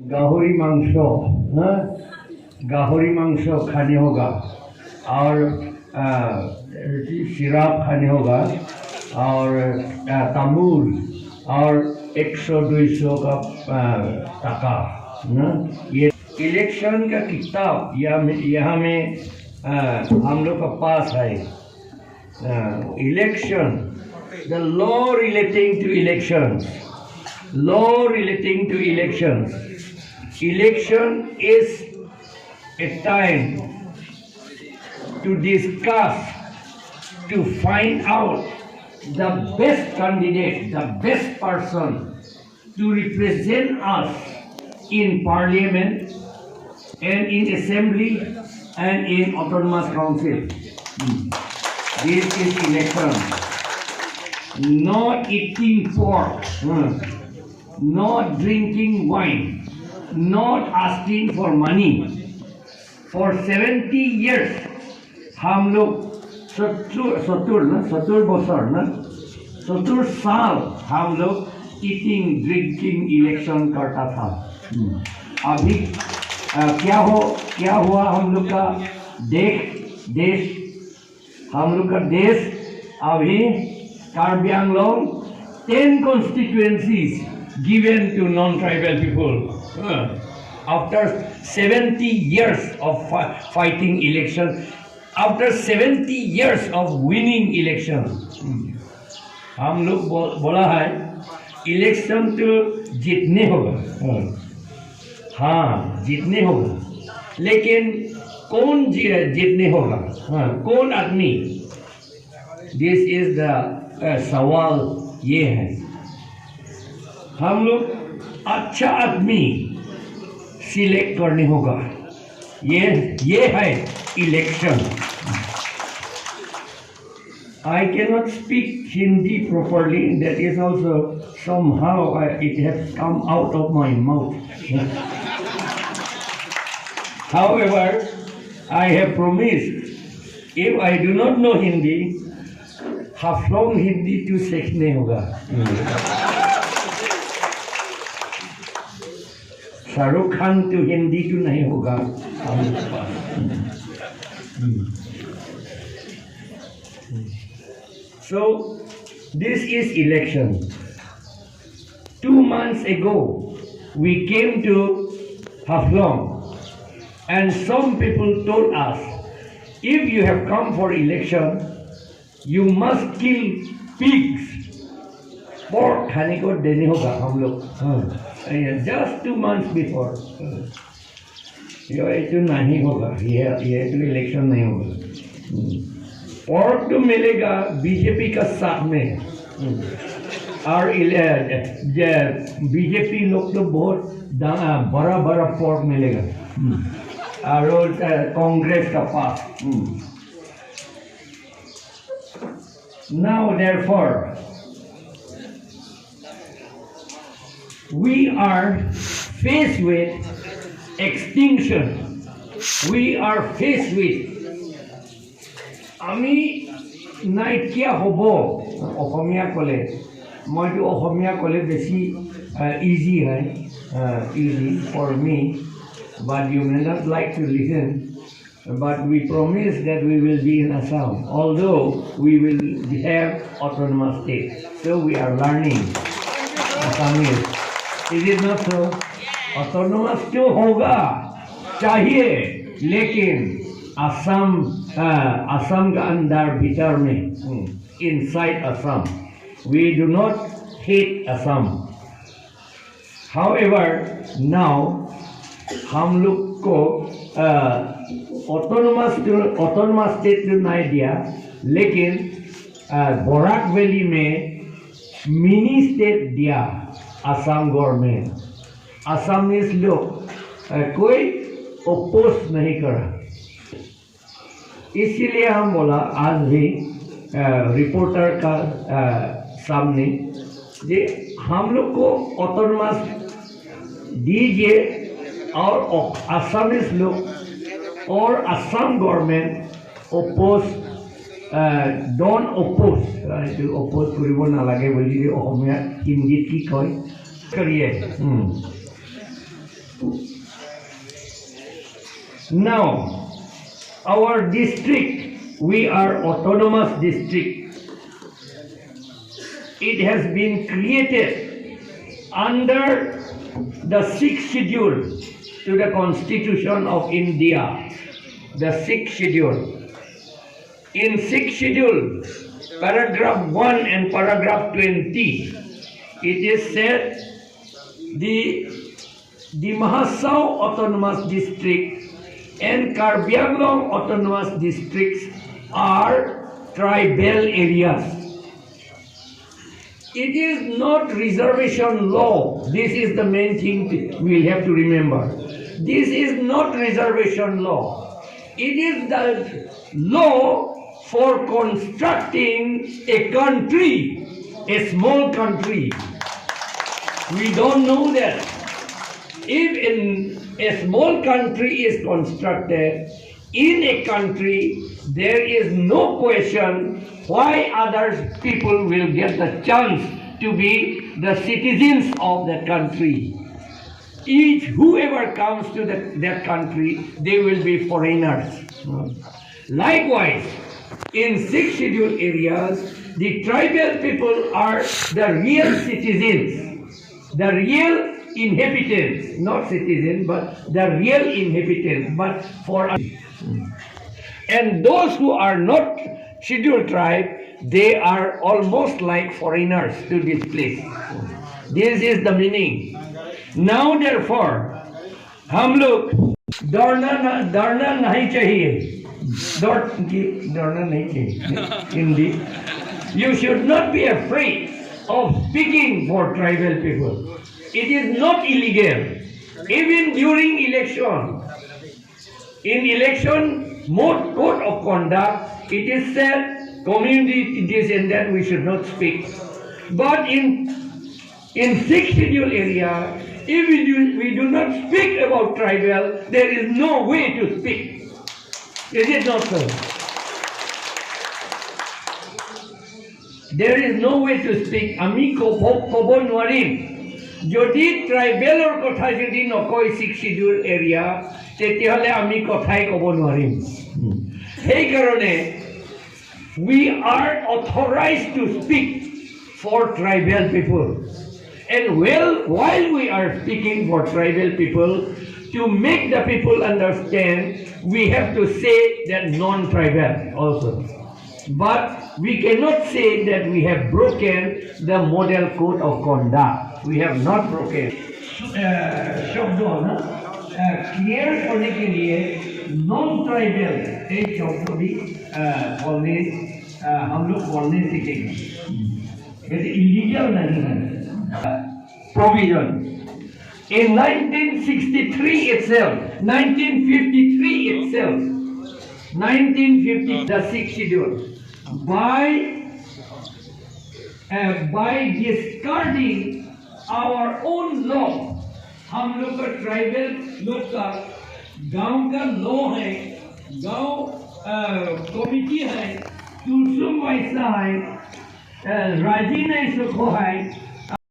गाहरी मांस, हाँ, गाहरी मांस खाने होगा और शराब खाने होगा और तंबूर और 100-200 का टका ना। ये इलेक्शन का किताब यहाँ में हम लोग का पास है। Election, the law relating to elections, law relating to elections. Election is a time to discuss, to find out the best candidate, the best person to represent us in parliament and in assembly and in autonomous council. This is election. Not eating pork. Not drinking wine, not asking for money. For 70 years, हम लोग 70 साल हम लोग eating, drinking, election करता था। अभी क्या हुआ हम लोग का देश, हम लोग का देश अभी Karbi Anglong 10 constituencies given to non-tribal people. After 70 years of fighting election, after 70 years of winning election, हम लोग बोला है इलेक्शन तो जीतने होगा, हाँ जीतने होगा, लेकिन कौन जीतने होगा, कौन आदमी? दिस इज द सवाल ये है। हम लोग अच्छा आदमी सिलेक्ट करने होगा, ये है election. I cannot speak Hindi properly. That is also somehow it has come out of my mouth. However, I have promised if I do not know Hindi, Haflong Hindi to सीखने होगा। शाहरुख खान तो हिंदी तो नहीं होगा। So this is election. 2 months ago we came to Haflong and some people told us, if you have come for election, you must kill pigs. Pork खाने को देने होगा हम लोग। Just 2 months before. ये तो नहीं होगा, ये तो इलेक्शन नहीं होगा। pork तो मिलेगा बीजेपी का साथ में, और बीजेपी लोग तो बहुत बड़ा pork मिलेगा, और कांग्रेस का पास। Now therefore we are faced with extinction. We are faced with আমি নাইকিয়া হ'ব। অসমীয়া ক'লে মইতো অসমীয়া ক'লে বেছি easy হয়, easy for me, but you may not like to listen. But we promise that we will be in Assam, although we will have autonomous state. So we are learning Assamese. Is it not so? Autonomous तो होगा चाहिए, लेकिन असम का अंदर भीतर में, inside Assam, we do not hate Assam. However, now हम लोग को autonomous state तो नहीं दिया, लेकिन बोराक वैली में मिनी स्टेट दिया असम गवर्नमेंट। असमीज लोग कोई ओपोज नहीं करा, इसीलिए हम बोला आज भी रिपोर्टर का सामने जे हम लोग को ऑटोनॉमस दीजिए, और असमीज लोग और Assam government oppose don't oppose, oppose কৰিব নালাগে বুলি অসমীয়া হিন্দীত কি কয় কৰিয়ে। Now, our district, we are autonomous district. It has been created under the 6th schedule to the Constitution of India. The 6th schedule. In 6th schedule, paragraph 1 and paragraph 20, it is said the Mahasau Autonomous District and Karbi Anglong Autonomous Districts are tribal areas. It is not reservation law. This is the main thing we have to remember. This is not reservation law. It is the law for constructing a country, a small country. We don't know that. If a small country is constructed in a country, there is no question why other people will get the chance to be the citizens of that country. Whoever comes to that country, they will be foreigners. Likewise, in 6th schedule areas, the tribal people are the real citizens, the real inhabitants, not citizens, but the real inhabitants, but for us. And those who are not scheduled tribe, they are almost like foreigners to this place. This is the meaning. Now therefore, हम लोग डरना नहीं चाहिए. डरना नहीं चाहिए. Hindi. You should not be afraid of speaking for tribal people. It is not illegal. Even during election, in election code of conduct, it is said community this and that we should not speak. But in 6th schedule area, if we do not speak about tribal, there is no way to speak. Is it not so? There is no way to speak. Ami kobo নোৱাৰিম. যদি ট্ৰাইবেলৰ কথা যদি নকয় 6th schedule area, তেতিয়াহ'লে আমি কথাই ক'ব নোৱাৰিম. সেইকাৰণে we are authorized to speak for tribal people. And while we are speaking for tribal people, to make the people understand, we have to say that non-tribal also. But we cannot say that we have broken the model code of conduct. We have not broken. शब्द ना clear करने के लिए non-tribal एक शब्द भी बोलने हम लोग बोलने सीखेंगे. ये illegal नहीं है. Provision. In 1963 itself, 1953 itself, 1950, the 6th schedule, by discarding our own law, हम लोग का ट्राइबल लोग का गांव का लॉ है, गांव कमिटी है, तुलसुम वैसा है, राजी नहीं सुखो है.